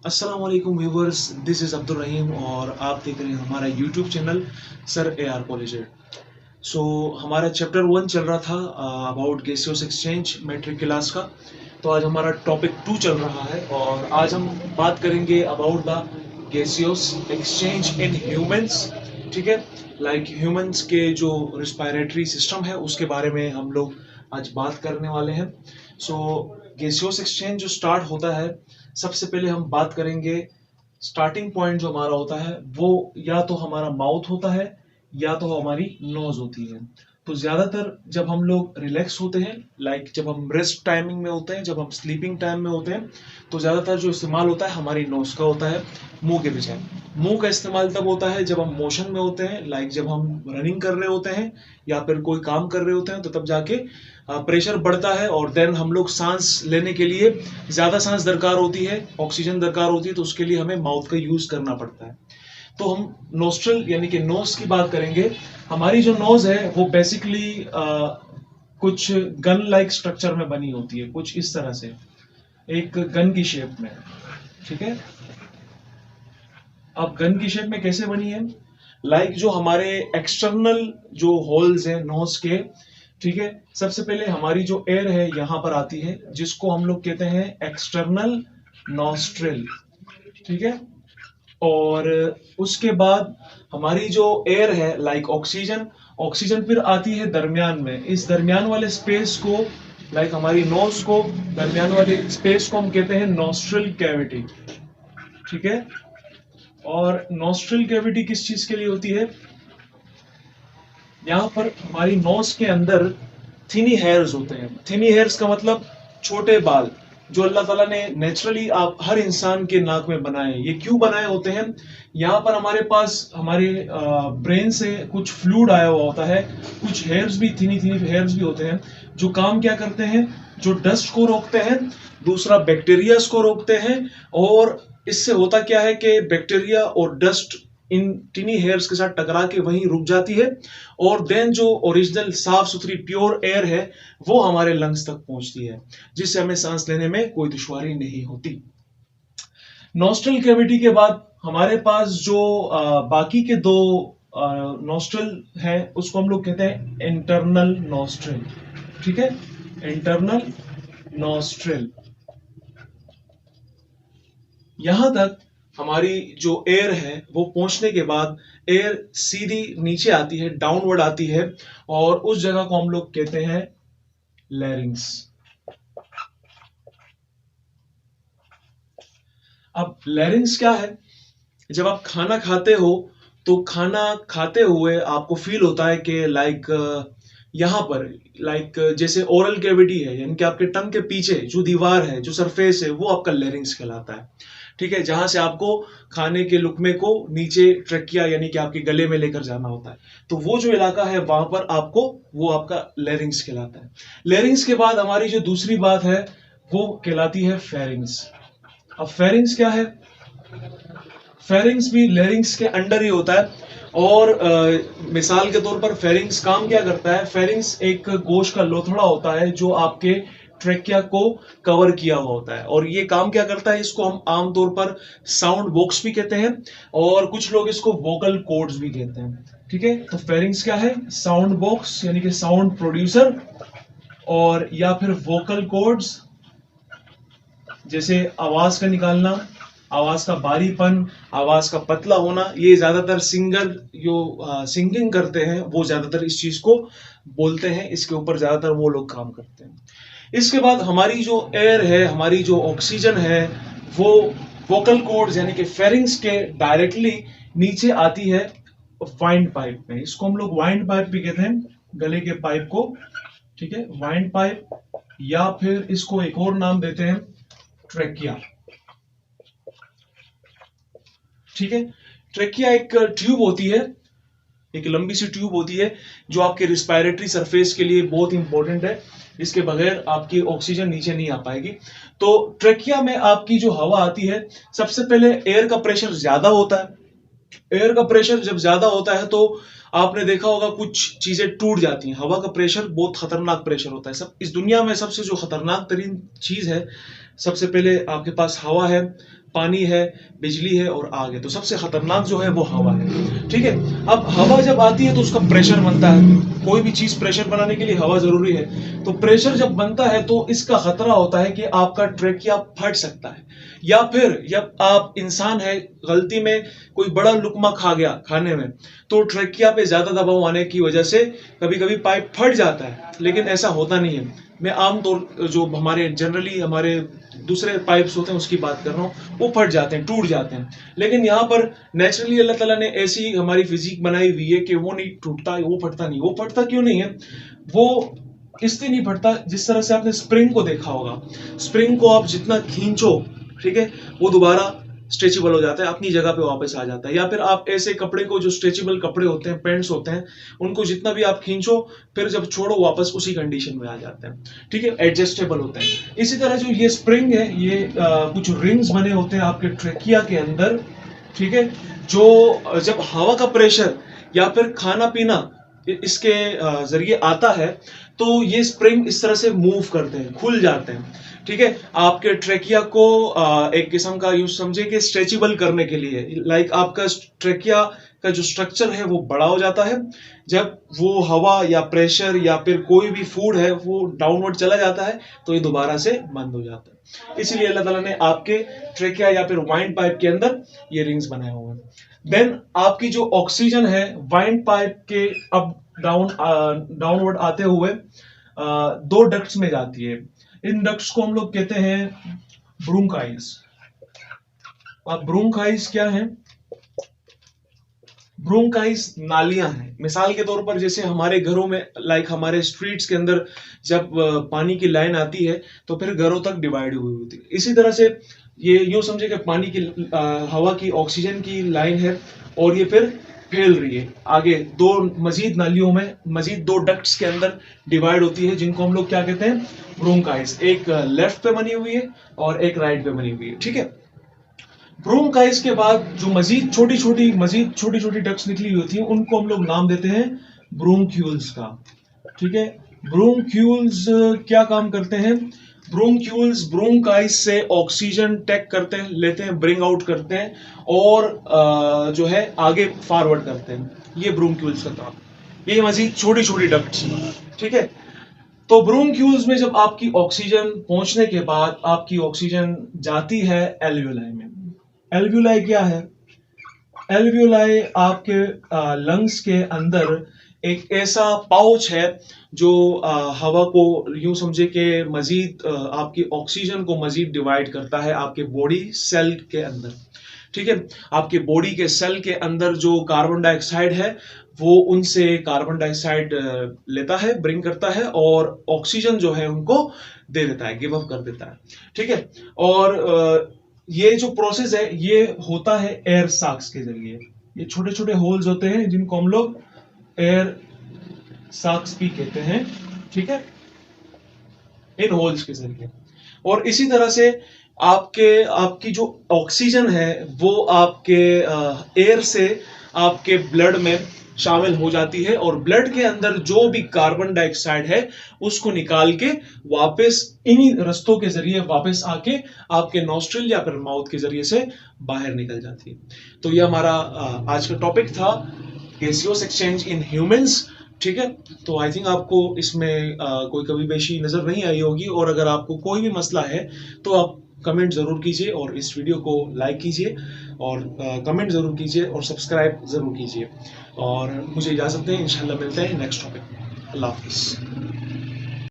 अस्सलाम वालेकुम viewers, this is Abdul Rahim और आप देख रहे हैं हमारा YouTube channel sir A R college. So हमारा चैप्टर 1 चल रहा था about gaseous exchange matric class का। तो आज हमारा टॉपिक 2 चल रहा है और आज हम बात करेंगे about the gaseous exchange in humans. ठीक है, लाइक ह्यूमंस के जो रिस्पायरेटरी सिस्टम है उसके बारे में हम लोग आज बात करने वाले हैं। सो गैसियस एक्सचेंज जो स्टार्ट होता है, सबसे पहले हम बात करेंगे स्टार्टिंग पॉइंट जो हमारा होता है वो या तो हमारा माउथ होता है या तो हमारी नोज होती है। तो ज्यादातर जब हम लोग रिलैक्स होते हैं, लाइक जब हम रेस्ट टाइमिंग में होते हैं, जब हम स्लीपिंग टाइम में होते हैं, तो ज्यादातर जो इस्तेमाल होता है हमारी नोज का होता है मुंह के बजाय। मुंह का इस्तेमाल तब होता है जब हम मोशन में होते हैं, लाइक जब हम रनिंग कर रहे होते हैं या फिर कोई काम कर रहे होते हैं, तो तब जाके प्रेशर बढ़ता है और देन हम लोग सांस लेने के लिए ज्यादा सांस दरकार होती है, ऑक्सीजन दरकार होती है, तो उसके लिए हमें माउथ का यूज करना पड़ता है। तो हम नोस्ट्रल यानी कि नोज की बात करेंगे। हमारी जो नोज है वो बेसिकली कुछ गन लाइक स्ट्रक्चर में बनी होती है, कुछ इस तरह से, एक गन की शेप में। ठीक है, अब गन की शेप में कैसे बनी है, लाइक जो हमारे एक्सटर्नल जो होल्स हैं नोज के, ठीक है, सबसे पहले हमारी जो एयर है यहां पर आती है जिसको हम लोग कहते हैं एक्सटर्नल नॉस्ट्रिल। ठीक है, और उसके बाद हमारी जो एयर है लाइक ऑक्सीजन, ऑक्सीजन फिर आती है दरमियान में। इस दरमियान वाले स्पेस को, लाइक हमारी नोज को, दरमियान वाले स्पेस को हम कहते हैं नॉस्ट्रल कैविटी। ठीक है, और नॉस्ट्रल कैविटी किस चीज के लिए होती है, यहाँ पर हमारी नोज के अंदर थिनी हेयर्स होते हैं। थिनी हेयर्स का मतलब छोटे बाल, जो अल्लाह ताला ने नेचुरली आप हर इंसान के नाक में बनाए हैं। ये क्यों बनाए होते हैं, यहाँ पर हमारे पास हमारे ब्रेन से कुछ फ्लूइड आया हुआ होता है, कुछ हेयर्स भी, थिनी थिनी हेयर्स भी होते हैं, जो काम क्या करते हैं, जो डस्ट को रोकते हैं, दूसरा बैक्टीरिया को रोकते हैं। और इससे होता क्या है कि बैक्टीरिया और डस्ट इन टिनी हेयर्स के साथ टकरा के वहीं रुक जाती है और देन जो ओरिजिनल साफ सुथरी प्योर एयर है वो हमारे लंग्स तक पहुंचती है, जिससे हमें सांस लेने में कोई दुश्वारी नहीं होती। नॉस्ट्रल कैविटी के बाद हमारे पास जो बाकी के दो नॉस्ट्रल है उसको हम लोग कहते हैं इंटरनल नॉस्ट्रल। ठीक है, इंटरनल नॉस्ट्रल। यहां तक हमारी जो एयर है वो पहुंचने के बाद एयर सीधी नीचे आती है, डाउनवर्ड आती है, और उस जगह को हम लोग कहते हैं लैरिंग्स। अब लैरिंग्स क्या है, जब आप खाना खाते हो तो खाना खाते हुए आपको फील होता है कि लाइक यहां पर, लाइक जैसे ओरल कैविटी है, यानी कि आपके टंग के पीछे जो दीवार है, जो सरफेस है, वो आपका लैरिंग्स कहलाता है। ठीक है, जहां से आपको खाने के लुकमे को नीचे ट्रकिया यानी कि आपके गले में लेकर जाना होता है, तो वो जो इलाका है वहां पर आपको, वो आपका लैरिंग्स कहलाता है। लैरिंग्स के बाद हमारी जो दूसरी बात है वो कहलाती है फेरिंग्स। अब फेरिंग्स क्या है, फेरिंग्स भी लेरिंग्स के अंडर ही होता है। और मिसाल के तौर पर फेरिंग्स काम क्या करता है, फेरिंग्स एक गोश्त का लोथड़ा होता है जो आपके ट्रेकिया को कवर किया हुआ होता है, और ये काम क्या करता है, इसको हम आमतौर पर साउंड बॉक्स भी कहते हैं और कुछ लोग इसको वोकल कॉर्ड्स भी कहते हैं। ठीक है, तो फेरिंग्स क्या है, साउंड बॉक्स यानी कि साउंड प्रोड्यूसर, और या फिर वोकल कॉर्ड्स, जैसे आवाज का निकालना, आवाज का बारीपन, आवाज का पतला होना, ये ज्यादातर सिंगर जो सिंगिंग करते हैं वो ज्यादातर इस चीज को बोलते हैं, इसके ऊपर ज्यादातर वो लोग काम करते हैं। इसके बाद हमारी जो एयर है, हमारी जो ऑक्सीजन है, वो वोकल कॉर्ड्स यानी कि फेरिंग्स के डायरेक्टली नीचे आती है वाइंड पाइप में। इसको हम लोग वाइंड पाइप भी कहते हैं, गले के पाइप को। ठीक है, वाइंड पाइप, या फिर इसको एक और नाम देते हैं ट्रेकिया। ठीक है, ट्रेकिया एक ट्यूब होती है, एक लंबी सी ट्यूब होती है जो आपके रिस्पायरेटरी सरफेस के लिए बहुत इंपॉर्टेंट है, इसके बगैर आपकी ऑक्सीजन नीचे नहीं आ पाएगी। तो ट्रेकिया में आपकी जो हवा आती है, सबसे पहले एयर का प्रेशर ज्यादा होता है। एयर का प्रेशर जब ज्यादा होता है तो आपने देखा होगा कुछ चीजें टूट जाती हैं। हवा का प्रेशर बहुत खतरनाक प्रेशर होता है। सब इस दुनिया में सबसे जो खतरनाक तरीन चीज है, सबसे पहले आपके पास हवा है, पानी है, बिजली है और आग है। तो सबसे खतरनाक जो है वो हवा है। ठीक है, अब हवा जब आती है तो उसका प्रेशर बनता है। कोई भी चीज प्रेशर बनाने के लिए हवा जरूरी है। तो प्रेशर जब बनता है तो इसका खतरा होता है कि आपका ट्रेकिया फट सकता है, या फिर जब आप इंसान है गलती में कोई बड़ा लुकमा खा गया खाने में, तो ट्रेकिया पे ज्यादा दबाव आने की वजह से कभी कभी पाइप फट जाता है। लेकिन ऐसा होता नहीं है। मैं आमतौर जो हमारे जनरली हमारे दूसरे पाइप्स होते हैं उसकी बात कर रहा हूँ, वो फट जाते हैं, टूट जाते हैं। लेकिन यहाँ पर नेचुरली अल्लाह ताला ने ऐसी हमारी फिजिक बनाई हुई है कि वो नहीं टूटता, वो फटता नहीं। वो फटता क्यों नहीं है? वो इसलिए नहीं फटता, जिस तरह से आपने स्प्रिंग को देखा होगा, स्प्रिंग को आप जितना खींचो, ठीक है, वो दोबारा स्ट्रेचेबल हो जाता है, अपनी जगह पे वापस आ जाता है। या फिर आप ऐसे कपड़े को, जो स्ट्रेचेबल कपड़े होते हैं, पैंट्स होते हैं, उनको जितना भी आप खींचो फिर जब छोड़ो वापस उसी कंडीशन में आ जाते हैं। ठीक है, एडजस्टेबल होते हैं। इसी तरह जो ये स्प्रिंग है, ये कुछ रिंग्स बने होते हैं आपके ट्रेकिया के अंदर। ठीक है, जो जब हवा का प्रेशर या फिर खाना पीना इसके जरिए आता है तो ये स्प्रिंग इस तरह से मूव करते हैं, खुल जाते हैं। ठीक है, आपके ट्रेकिया को एक किस्म का यूज समझे कि स्ट्रेचेबल करने के लिए, लाइक आपका ट्रेकिया का जो स्ट्रक्चर है वो बड़ा हो जाता है। जब वो हवा या प्रेशर या फिर कोई भी फूड है वो डाउनवर्ड चला जाता है तो ये दोबारा से बंद हो जाता है। इसीलिए अल्लाह ताला ने आपके ट्रेकिया या फिर वाइंड पाइप के अंदर ये रिंग्स बनाए हुए हैं। देन आपकी जो ऑक्सीजन है वाइंड पाइप के अप डाउनवर्ड आते हुए दो डक्ट्स में जाती है। इन डक्ट्स को हम लोग कहते हैं ब्रोंकाइल्स। अब ब्रोंकाइल्स क्या है? ब्रोंकाइल्स नालियां हैं। मिसाल के तौर पर जैसे हमारे घरों में, लाइक हमारे स्ट्रीट्स के अंदर जब पानी की लाइन आती है तो फिर घरों तक डिवाइड हुई होती है। इसी तरह से ये यूं समझे कि पानी की हवा की ऑक्सीजन की लाइन है और ये फिर फैल रही है आगे दो मजीद नालियों में, मजीद दो डक्ट्स के अंदर डिवाइड होती है, जिनको हम लोग क्या कहते हैं? ब्रोंकाइल्स। एक लेफ्ट पे बनी हुई है और एक राइट पे बनी हुई है। ठीक है, ब्रोंकाइल्स के बाद जो मजीद छोटी छोटी डक्ट्स निकली हुई होती हैं उनको हम लोग नाम देते हैं ब्रोंक्यूल्स का। ठीक है, ब्रोंक्यूल्स क्या काम करते हैं? ब्रोंक्यूल्स ब्रोंकाइल्स से ऑक्सीजन टेक करते हैं, लेते हैं, ब्रिंग आउट करते हैं और जो है आगे फॉरवर्ड करते हैं। ये ब्रोंक्यूल्स का काम। ये मजीद छोटी छोटी डक्ट्स। ठीक है, तो ब्रोंक्यूल्स में जब आपकी ऑक्सीजन पहुंचने के बाद आपकी ऑक्सीजन जाती है एल्वियोलाई में। एल्वियोलाई क्या है? एल्वियोलाई आपके लंग्स के अंदर एक ऐसा पाउच है जो हवा को यूं समझे कि मजीद आपकी ऑक्सीजन को मजीद डिवाइड करता है आपके बॉडी सेल के अंदर। ठीक है, आपके बॉडी के सेल के अंदर जो कार्बन डाइऑक्साइड है वो उनसे कार्बन डाइऑक्साइड लेता है, ब्रिंग करता है और ऑक्सीजन जो है उनको दे देता है, गिव अप कर देता है। ठीक है, और ये जो प्रोसेस है ये होता है एयर साक्स के जरिए। ये छोटे छोटे होल्स होते हैं जिनको हम लोग एयर साक्स भी कहते हैं। ठीक है, इन होल्स के जरिए। और इसी तरह से आपकी जो ऑक्सीजन है वो आपके एयर से आपके ब्लड में शामिल हो जाती है और ब्लड के अंदर जो भी कार्बन डाइऑक्साइड है उसको निकाल के वापस इन्हीं रस्तों के जरिए वापस आके आपके नॉस्ट्रिल या फिर माउथ के जरिए से बाहर निकल जाती है। तो ये हमारा आज का टॉपिक था, गैसियस एक्सचेंज इन ह्यूमंस। ठीक है, तो आई थिंक आपको इसमें कोई कमी पेशी नजर नहीं आई होगी, और अगर आपको कोई भी मसला है तो आप कमेंट जरूर कीजिए और इस वीडियो को लाइक कीजिए और कमेंट जरूर कीजिए और सब्सक्राइब जरूर कीजिए। और मुझे इजाजत दें, इंशाल्लाह मिलते हैं नेक्स्ट टॉपिक में। अल्लाह हाफिज।